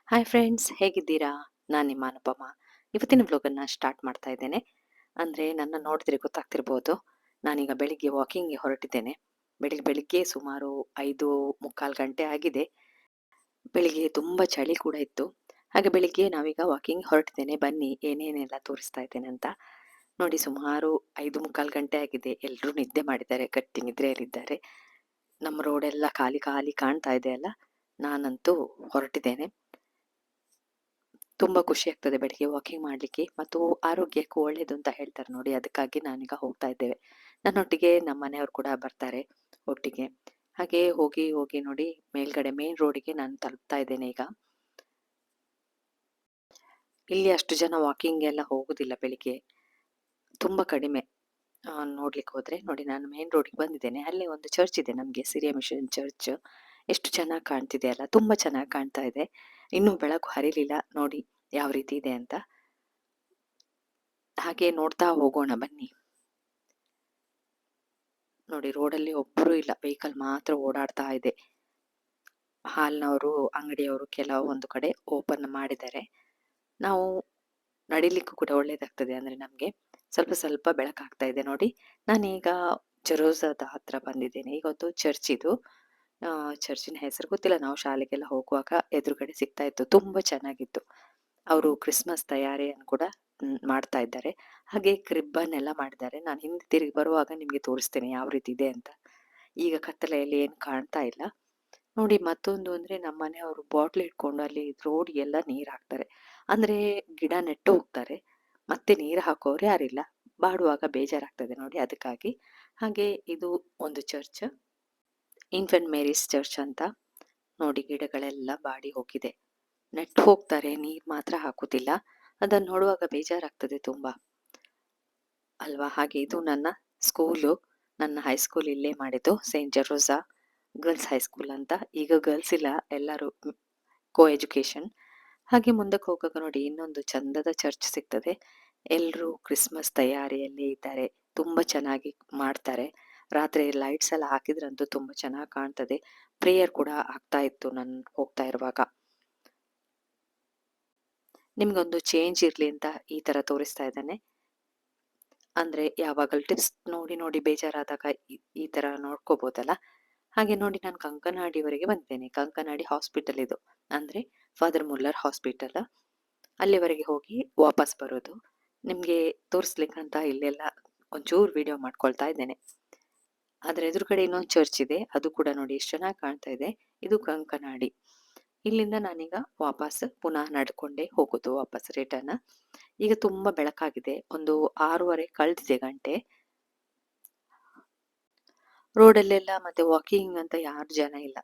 Hi friends, ಹೇಗಿದ್ದೀರಾ? ನಾನು ನಿಮ್ಮ ಅನುಪಮ. ಇವತ್ತಿನ ವ್ಲಾಗನ್ನು ಸ್ಟಾರ್ಟ್ ಮಾಡ್ತಾ ಇದ್ದೇನೆ. ಅಂದರೆ ನನ್ನ ನೋಡಿದ್ರೆ ಗೊತ್ತಾಗ್ತಿರ್ಬೋದು. ನಾನೀಗ ಬೆಳಿಗ್ಗೆ ವಾಕಿಂಗ್ಗೆ ಹೊರಟಿದ್ದೇನೆ. ಬೆಳಿಗ್ಗೆ ಸುಮಾರು 5:45 ಗಂಟೆ ಆಗಿದೆ. ಬೆಳಿಗ್ಗೆ ತುಂಬ ಚಳಿ ಕೂಡ ಇತ್ತು. ಹಾಗೆ ಬೆಳಿಗ್ಗೆ ನಾವೀಗ ವಾಕಿಂಗ್ ಹೊರಟಿದ್ದೇನೆ. ಬನ್ನಿ ಏನೇನೆಲ್ಲ ತೋರಿಸ್ತಾ ಇದ್ದೇನೆ ಅಂತ. ನೋಡಿ, ಸುಮಾರು 5:45 ಗಂಟೆ ಆಗಿದೆ. ಎಲ್ಲರೂ ನಿದ್ದೆ ಮಾಡಿದ್ದಾರೆ, ಗಟ್ಟಿ ನಿದ್ರೆಯಲ್ಲಿದ್ದಾರೆ. ನಮ್ಮ ರೋಡೆಲ್ಲ ಖಾಲಿ ಖಾಲಿ ಕಾಣ್ತಾ ಇದೆ ಅಲ್ಲ. ನಾನಂತೂ ಹೊರಟಿದ್ದೇನೆ. ತುಂಬ ಖುಷಿ ಆಗ್ತದೆ ಬೆಳಿಗ್ಗೆ ವಾಕಿಂಗ್ ಮಾಡಲಿಕ್ಕೆ, ಮತ್ತು ಆರೋಗ್ಯಕ್ಕೂ ಒಳ್ಳೇದು ಅಂತ ಹೇಳ್ತಾರೆ ನೋಡಿ. ಅದಕ್ಕಾಗಿ ನಾನೀಗ ಹೋಗ್ತಾ ಇದ್ದೇವೆ. ನನ್ನೊಟ್ಟಿಗೆ ನಮ್ಮ ಮನೆಯವರು ಕೂಡ ಬರ್ತಾರೆ ಒಟ್ಟಿಗೆ. ಹಾಗೆ ಹೋಗಿ ಹೋಗಿ ನೋಡಿ, ಮೇಲ್ಗಡೆ ಮೇನ್ ರೋಡಿಗೆ ನಾನು ತಲುಪ್ತಾ ಇದ್ದೇನೆ ಈಗ. ಇಲ್ಲಿ ಅಷ್ಟು ಜನ ವಾಕಿಂಗ್ ಎಲ್ಲ ಹೋಗುದಿಲ್ಲ ಬೆಳಿಗ್ಗೆ, ತುಂಬ ಕಡಿಮೆ. ನೋಡ್ಲಿಕ್ಕೆ ಹೋದ್ರೆ ನೋಡಿ, ನಾನು ಮೇನ್ ರೋಡಿಗೆ ಬಂದಿದ್ದೇನೆ. ಅಲ್ಲೇ ಒಂದು ಚರ್ಚ್ ಇದೆ ನಮಗೆ, ಸಿರಿಯ ಮಿಷನ್ ಚರ್ಚ್. ಎಷ್ಟು ಚೆನ್ನಾಗಿ ಕಾಣ್ತಿದೆ ಅಲ್ಲ, ತುಂಬ ಚೆನ್ನಾಗಿ ಕಾಣ್ತಾ ಇದೆ. ಇನ್ನೂ ಬೆಳಕು ಹರಿಲಿಲ್ಲ ನೋಡಿ ಯಾವ ರೀತಿ ಇದೆ ಅಂತ. ಹಾಗೆ ನೋಡ್ತಾ ಹೋಗೋಣ ಬನ್ನಿ. ನೋಡಿ, ರೋಡಲ್ಲಿ ಒಬ್ಬರು ಇಲ್ಲ, ವೆಹಿಕಲ್ ಮಾತ್ರ ಓಡಾಡ್ತಾ ಇದೆ. ಹಾಲ್ನವರು ಅಂಗಡಿಯವರು ಕೆಲವೊಂದು ಕಡೆ ಓಪನ್ ಮಾಡಿದ್ದಾರೆ. ನಾವು ನಡಿಲಿಕ್ಕೂ ಕೂಡ ಒಳ್ಳೇದಾಗ್ತದೆ, ಅಂದ್ರೆ ನಮ್ಗೆ ಸ್ವಲ್ಪ ಸ್ವಲ್ಪ ಬೆಳಕಾಗ್ತಾ ಇದೆ ನೋಡಿ. ನಾನೀಗ ಜೆರೋಸದ ಹತ್ರ ಬಂದಿದ್ದೇನೆ. ಈಗ ಒಂದು ಚರ್ಚ್ ಇದು. ಚರ್ಚಿನ ಹೆಸರು ಗೊತ್ತಿಲ್ಲ. ನಾವು ಶಾಲೆಗೆಲ್ಲ ಹೋಗುವಾಗ ಎದುರುಗಡೆ ಸಿಗ್ತಾ ಇತ್ತು, ತುಂಬಾ ಚೆನ್ನಾಗಿತ್ತು. ಅವರು ಕ್ರಿಸ್ಮಸ್ ತಯಾರಿಯನ್ನು ಕೂಡ ಮಾಡ್ತಾ ಇದ್ದಾರೆ. ಹಾಗೆ ರಿಬ್ಬನ್ ಎಲ್ಲ ಮಾಡಿದ್ದಾರೆ. ನಾನು ಹಿಂದೆ ತಿರುಗಿ ಬರುವಾಗ ನಿಮ್ಗೆ ತೋರಿಸ್ತೇನೆ ಯಾವ ರೀತಿ ಇದೆ ಅಂತ. ಈಗ ಕತ್ತಲೆಯಲ್ಲಿ ಏನು ಕಾಣ್ತಾ ಇಲ್ಲ ನೋಡಿ. ಮತ್ತೊಂದು ಅಂದ್ರೆ, ನಮ್ಮ ಮನೆಯವರು ಬಾಟ್ಲ್ ಇಟ್ಕೊಂಡು ಅಲ್ಲಿ ರೋಡ್ ಎಲ್ಲ ನೀರ್ ಹಾಕ್ತಾರೆ. ಅಂದ್ರೆ ಗಿಡ ನೆಟ್ಟು ಹೋಗ್ತಾರೆ, ಮತ್ತೆ ನೀರು ಹಾಕೋರು ಯಾರಿಲ್ಲ. ಬಾಡುವಾಗ ಬೇಜಾರಾಗ್ತದೆ ನೋಡಿ, ಅದಕ್ಕಾಗಿ. ಹಾಗೆ ಇದು ಒಂದು ಚರ್ಚ್, ಇನ್ಫೆಂಟ್ ಮೇರೀಸ್ ಚರ್ಚ್ ಅಂತ. ನೋಡಿ, ಗಿಡಗಳೆಲ್ಲ ಬಾಡಿ ಹೋಗಿದೆ. ನೆಟ್ಟು ಹೋಗ್ತಾರೆ, ನೀರ್ ಮಾತ್ರ ಹಾಕುದಿಲ್ಲ. ಅದನ್ನು ನೋಡುವಾಗ ಬೇಜಾರಾಗ್ತದೆ ತುಂಬಾ ಅಲ್ವಾ. ಹಾಗೆ ಇದು ನನ್ನ ಸ್ಕೂಲು. ನನ್ನ ಹೈಸ್ಕೂಲ್ ಇಲ್ಲೇ ಮಾಡಿದ್ದು, ಸೇಂಟ್ ಜೆರೋಸಾ ಗರ್ಲ್ಸ್ ಹೈಸ್ಕೂಲ್ ಅಂತ. ಈಗ ಗರ್ಲ್ಸ್ ಇಲ್ಲ, ಎಲ್ಲರೂ ಕೋ ಎಜುಕೇಶನ್. ಹಾಗೆ ಮುಂದಕ್ಕೆ ಹೋಗುವಾಗ ನೋಡಿ, ಇನ್ನೊಂದು ಚಂದದ ಚರ್ಚ್ ಸಿಗ್ತದೆ. ಎಲ್ಲರೂ ಕ್ರಿಸ್ಮಸ್ ತಯಾರಿಯಲ್ಲಿ ಇದ್ದಾರೆ. ತುಂಬಾ ಚೆನ್ನಾಗಿ ಮಾಡ್ತಾರೆ. ರಾತ್ರಿ ಲೈಟ್ಸ್ ಎಲ್ಲ ಹಾಕಿದ್ರಂತೂ ತುಂಬಾ ಚೆನ್ನಾಗಿ ಕಾಣ್ತದೆ. ಪ್ರೇಯರ್ ಕೂಡ ಆಗ್ತಾ ಇತ್ತು ನಾನು ಹೋಗ್ತಾ ಇರುವಾಗ. ನಿಮ್ಗೊಂದು ಚೇಂಜ್ ಇರ್ಲಿ ಅಂತ ಈ ತರ ತೋರಿಸ್ತಾ ಇದ್ದಾನೆ. ಅಂದ್ರೆ ಯಾವಾಗಲೂ ಟಿಪ್ಸ್ ನೋಡಿ ನೋಡಿ ಬೇಜಾರಾದಾಗ ಈ ತರ ನೋಡ್ಕೋಬಹುದಲ್ಲ. ಹಾಗೆ ನೋಡಿ, ನಾನು ಕಂಕನಾಡಿವರೆಗೆ ಬಂದಿದ್ದೇನೆ. ಕಂಕನಾಡಿ ಹಾಸ್ಪಿಟಲ್ ಇದು, ಅಂದ್ರೆ ಫಾದರ್ ಮುಲ್ಲರ್ ಹಾಸ್ಪಿಟಲ್. ಅಲ್ಲಿವರೆಗೆ ಹೋಗಿ ವಾಪಸ್ ಬರೋದು. ನಿಮ್ಗೆ ತೋರಿಸ್ಲಿಕ್ಕಂತ ಇಲ್ಲೆಲ್ಲ ಒಂಚೂರು ವಿಡಿಯೋ ಮಾಡ್ಕೊಳ್ತಾ ಇದ್ದೇನೆ. ಅದ್ರ ಎದುರುಗಡೆ ಇನ್ನೊಂದು ಚರ್ಚ್ ಇದೆ, ಅದು ಕೂಡ ನೋಡಿ ಎಷ್ಟು ಚೆನ್ನಾಗಿ ಕಾಣ್ತಾ ಇದೆ. ಇದು ಕಂಕನಾಡಿ. ಇಲ್ಲಿಂದ ನಾನೀಗ ವಾಪಸ್ ಪುನಃ ನಡ್ಕೊಂಡೇ ಹೋಗೋದು, ವಾಪಸ್ ರಿಟರ್ನ್. ಈಗ ತುಂಬಾ ಬೆಳಕಾಗಿದೆ, ಒಂದು 6:30 ಕಳೆದಿದೆ ಗಂಟೆ. ರೋಡಲ್ಲೆಲ್ಲ ಮತ್ತೆ ವಾಕಿಂಗ್ ಅಂತ ಯಾರು ಜನ ಇಲ್ಲ.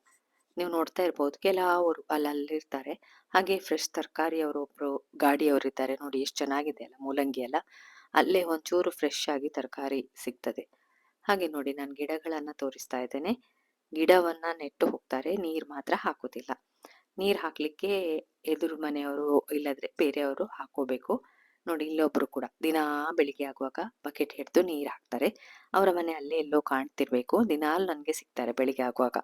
ನೀವು ನೋಡ್ತಾ ಇರ್ಬೋದು, ಕೆಲವರು ಅಲ್ಲಲ್ಲಿರ್ತಾರೆ. ಹಾಗೆ ಫ್ರೆಶ್ ತರಕಾರಿ ಅವರೊಬ್ರು ಗಾಡಿಯವರಿದ್ದಾರೆ ನೋಡಿ, ಎಷ್ಟು ಚೆನ್ನಾಗಿದೆ ಅಲ್ಲ ಮೂಲಂಗಿ ಎಲ್ಲ. ಅಲ್ಲೇ ಒಂಚೂರು ಫ್ರೆಶ್ ಆಗಿ ತರಕಾರಿ ಸಿಗ್ತದೆ. ಹಾಗೆ ನೋಡಿ, ನಾನು ಗಿಡಗಳನ್ನ ತೋರಿಸ್ತಾ ಇದ್ದೇನೆ. ಗಿಡವನ್ನ ನೆಟ್ಟು ಹೋಗ್ತಾರೆ, ನೀರ್ ಮಾತ್ರ ಹಾಕುದಿಲ್ಲ. ನೀರ್ ಹಾಕ್ಲಿಕ್ಕೆ ಎದುರು ಮನೆಯವರು ಇಲ್ಲದ್ರೆ ಬೇರೆಯವರು ಹಾಕೋಬೇಕು ನೋಡಿ. ಇಲ್ಲೊಬ್ರು ಕೂಡ ದಿನಾ ಬೆಳಿಗ್ಗೆ ಆಗುವಾಗ ಬಕೆಟ್ ಹಿಡಿದು ನೀರ್ ಹಾಕ್ತಾರೆ. ಅವರ ಮನೆ ಅಲ್ಲೇ ಎಲ್ಲೋ ಕಾಣ್ತಿರ್ಬೇಕು, ದಿನಾಲು ನನ್ಗೆ ಸಿಗ್ತಾರೆ ಬೆಳಿಗ್ಗೆ ಆಗುವಾಗ.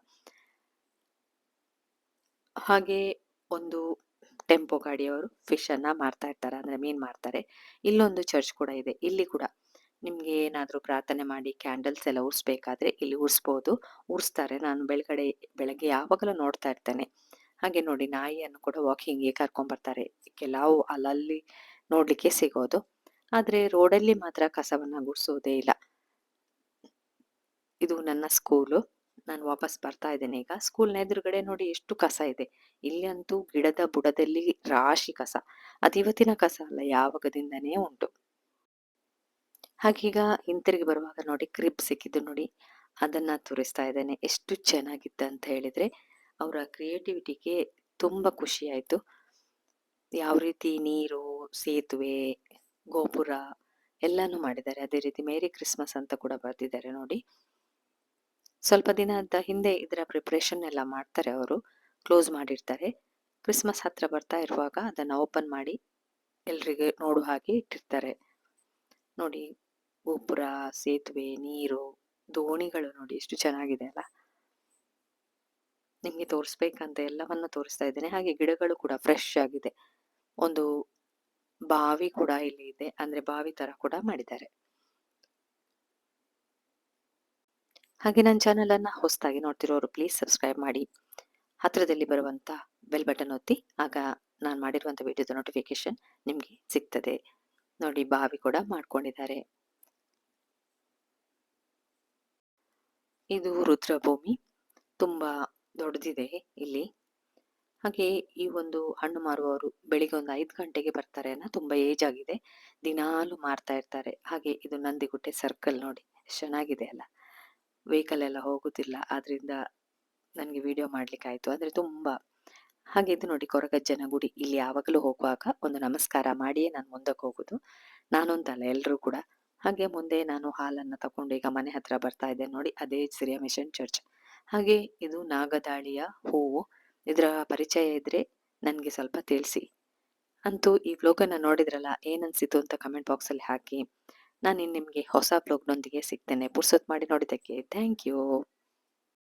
ಹಾಗೆ ಒಂದು ಟೆಂಪೋ ಗಾಡಿಯವರು ಫಿಶ್ ಅನ್ನ ಮಾರ್ತಾ ಇರ್ತಾರೆ, ಅಂದ್ರೆ ಮೀನ್ ಮಾರ್ತಾರೆ. ಇಲ್ಲೊಂದು ಚರ್ಚ್ ಕೂಡ ಇದೆ. ಇಲ್ಲಿ ಕೂಡ ನಿಮ್ಗೆ ಏನಾದ್ರೂ ಪ್ರಾರ್ಥನೆ ಮಾಡಿ ಕ್ಯಾಂಡಲ್ಸ್ ಎಲ್ಲ ಉರ್ಸ್ಬೇಕಾದ್ರೆ ಇಲ್ಲಿ ಉರ್ಸ್ಬೋದು, ಉರ್ಸ್ತಾರೆ. ನಾನು ಬೆಳಗ್ಗೆ ಯಾವಾಗಲೂ ನೋಡ್ತಾ ಇರ್ತೇನೆ. ಹಾಗೆ ನೋಡಿ, ನಾಯಿಯನ್ನು ಕೂಡ ವಾಕಿಂಗ್ಗೆ ಕರ್ಕೊಂಡ್ ಬರ್ತಾರೆ. ಕೆಲವು ಅಲ್ಲಲ್ಲಿ ನೋಡ್ಲಿಕ್ಕೆ ಸಿಗೋದು, ಆದ್ರೆ ರೋಡಲ್ಲಿ ಮಾತ್ರ ಕಸವನ್ನ ಗುಡ್ಸೋದೇ ಇಲ್ಲ. ಇದು ನನ್ನ ಸ್ಕೂಲು. ನಾನು ವಾಪಸ್ ಬರ್ತಾ ಇದ್ದೇನೆ ಈಗ. ಸ್ಕೂಲ್ನ ಎದುರುಗಡೆ ನೋಡಿ ಎಷ್ಟು ಕಸ ಇದೆ. ಇಲ್ಲಿ ಅಂತೂ ಗಿಡದ ಬುಡದಲ್ಲಿ ರಾಶಿ ಕಸ. ಅದು ಇವತ್ತಿನ ಕಸ ಅಲ್ಲ, ಯಾವಾಗದಿಂದನೇ ಉಂಟು. ಹಾಗೀಗ ಹಿಂತಿರುಗಿ ಬರುವಾಗ ನೋಡಿ, ಕ್ರಿಬ್ ಸಿಕ್ಕಿದ್ದು ನೋಡಿ, ಅದನ್ನ ತೋರಿಸ್ತಾ ಇದ್ದೇನೆ. ಎಷ್ಟು ಚೆನ್ನಾಗಿತ್ತು ಅಂತ ಹೇಳಿದ್ರೆ, ಅವರ ಕ್ರಿಯೇಟಿವಿಟಿಗೆ ತುಂಬಾ ಖುಷಿ ಆಯ್ತು. ಯಾವ ರೀತಿ ನೀರು, ಸೇತುವೆ, ಗೋಪುರ ಎಲ್ಲಾನು ಮಾಡಿದ್ದಾರೆ. ಅದೇ ರೀತಿ ಮೇರಿ ಕ್ರಿಸ್ಮಸ್ ಅಂತ ಕೂಡ ಬರ್ದಿದ್ದಾರೆ ನೋಡಿ. ಸ್ವಲ್ಪ ದಿನದ ಹಿಂದೆ ಇದರ ಪ್ರಿಪ್ರೇಷನ್ ಎಲ್ಲ ಮಾಡ್ತಾರೆ ಅವರು, ಕ್ಲೋಸ್ ಮಾಡಿರ್ತಾರೆ. ಕ್ರಿಸ್ಮಸ್ ಹತ್ರ ಬರ್ತಾ ಇರುವಾಗ ಅದನ್ನ ಓಪನ್ ಮಾಡಿ ಎಲ್ರಿಗೆ ನೋಡುವ ಹಾಗೆ ಇಟ್ಟಿರ್ತಾರೆ ನೋಡಿ. ಗೋಪುರ, ಸೇತುವೆ, ನೀರು, ದೋಣಿಗಳು ನೋಡಿ ಎಷ್ಟು ಚೆನ್ನಾಗಿದೆ ಅಲ್ಲ. ನಿಮ್ಗೆ ತೋರಿಸ್ಬೇಕಂತ ಎಲ್ಲವನ್ನು ತೋರಿಸ್ತಾ ಇದ್ದೇನೆ. ಹಾಗೆ ಗಿಡಗಳು ಕೂಡ ಫ್ರೆಶ್ ಆಗಿದೆ. ಒಂದು ಬಾವಿ ಕೂಡ ಇಲ್ಲಿ ಇದೆ. ಅಂದ್ರೆ ಬಾವಿ ತರ ಕೂಡ ಮಾಡಿದ್ದಾರೆ. ಹಾಗೆ ನನ್ನ ಚಾನೆಲ್ ಅನ್ನ ಹೊಸದಾಗಿ ನೋಡ್ತಿರೋರು ಪ್ಲೀಸ್ ಸಬ್ಸ್ಕ್ರೈಬ್ ಮಾಡಿ. ಹತ್ರದಲ್ಲಿ ಬರುವಂತ ಬೆಲ್ ಬಟನ್ ಒತ್ತಿ. ಆಗ ನಾನು ಮಾಡಿರುವಂತ ವಿಡಿಯೋದ ನೋಟಿಫಿಕೇಶನ್ ನಿಮ್ಗೆ ಸಿಗ್ತದೆ. ನೋಡಿ ಬಾವಿ ಕೂಡ ಮಾಡ್ಕೊಂಡಿದ್ದಾರೆ. ಇದು ರುದ್ರಭೂಮಿ. ತುಂಬಾ ದೊಡ್ಡದಿದೆ ಇಲ್ಲಿ. ಹಾಗೆ ಈ ಒಂದು ಹಣ್ಣು ಮಾರುವವರು ಬೆಳಿಗ್ಗೆ ಒಂದು 5 ಗಂಟೆಗೆ ಬರ್ತಾರೆ ತುಂಬಾ ಏಜ್ ಆಗಿದೆ. ದಿನಾಲು ಮಾರ್ತಾ ಇರ್ತಾರೆ. ಹಾಗೆ ಇದು ನಂದಿಗುಟ್ಟೆ ಸರ್ಕಲ್ ನೋಡಿ ಎಷ್ಟ್ ಚೆನ್ನಾಗಿದೆ ಅಲ್ಲ. ವೆಹಿಕಲ್ ಎಲ್ಲ ಹೋಗುದಿಲ್ಲ. ಆದ್ರಿಂದ ನನ್ಗೆ ವಿಡಿಯೋ ಮಾಡ್ಲಿಕ್ಕೆ ಆಯ್ತು. ಆದ್ರೆ ತುಂಬಾ ಹಾಗೆ ಇದು ನೋಡಿ ಕೊರಗಜ್ಜನ ಗುಡಿ. ಇಲ್ಲಿ ಯಾವಾಗಲೂ ಹೋಗುವಾಗ ಒಂದು ನಮಸ್ಕಾರ ಮಾಡಿಯೇ ನಾನು ಮುಂದಕ್ಕೆ ಹೋಗುದು. ನಾನೊಂದಲ್ಲ ಎಲ್ರೂ ಕೂಡ. ಹಾಗೆ ಮುಂದೆ ನಾನು ಹಾಲನ್ನ ತಕೊಂಡು ಈಗ ಮನೆ ಹತ್ರ ಬರ್ತಾ ಇದ್ದೇನೆ ನೋಡಿ. ಅದೇ ಸಿರಿಯ ಮಿಷನ್ ಚರ್ಚ್. ಹಾಗೆ ಇದು ನಾಗದಾಳಿಯ ಹೂವು. ಇದರ ಪರಿಚಯ ಇದ್ರೆ ನನ್ಗೆ ಸ್ವಲ್ಪ ತಿಳಿಸಿ. ಅಂತೂ ಈ ವ್ಲೋಗನ್ನ ನೋಡಿದ್ರಲ್ಲ, ಏನನ್ಸಿತು ಅಂತ ಕಮೆಂಟ್ ಬಾಕ್ಸ್ ಅಲ್ಲಿ ಹಾಕಿ. ನಾನು ನಿಮ್ಗೆ ಹೊಸ ವ್ಲೋಗ್ನೊಂದಿಗೆ ಸಿಗ್ತೇನೆ. ಪುರ್ಸೊತ್ ಮಾಡಿ ನೋಡಿದ್ದಕ್ಕೆ ಥ್ಯಾಂಕ್ ಯು.